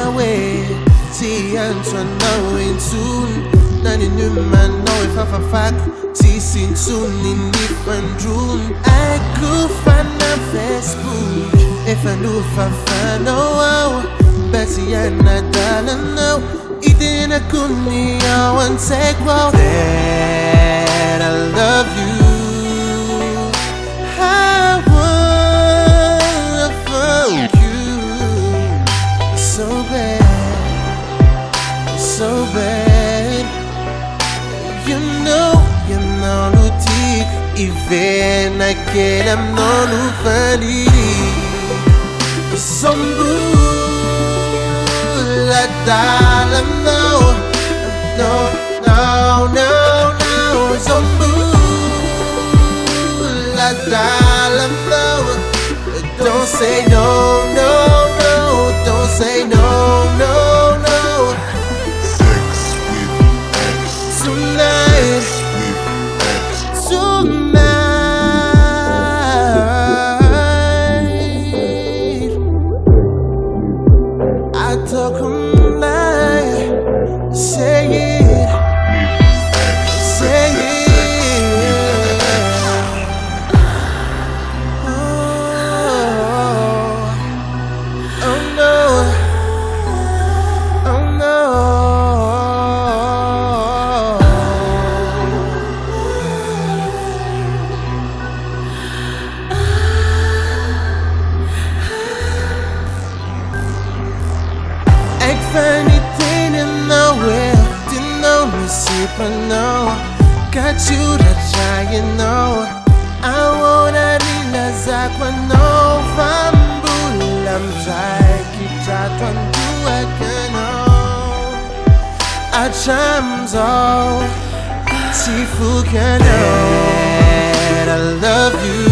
away. See and to know in soon. Nani new man know if I fuck. See sin soon in different room. I could find a Facebook. If I knew if I find no Betty and Nadal no. Eating a kuni I want say well that I love you. I wanna fuck you so bad, so bad. You know lutik even aquele amor no vale. Sombu la dala no, no, no, no, no. Sombu la dala no. Don't say no, no, no. Don't say no, no, no. Tonight, tonight, I talk all night. Say it, say it. Oh no, oh no. Ik vind niet in nowhere. Didn't know me sleep, I know. Got you to try, you know. I wanna need a zakwa, no. Fambulam try, keep chat on do I can know. I chams all, Tifu can know. I love you.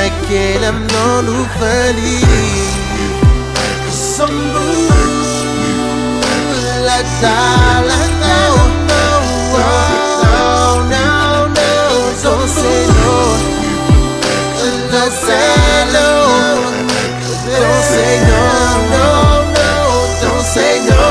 Aquele amor no vale. Sombu la dala no, no, no, no, no. Don't say no, don't say no. Don't say no, no, no. Don't say no.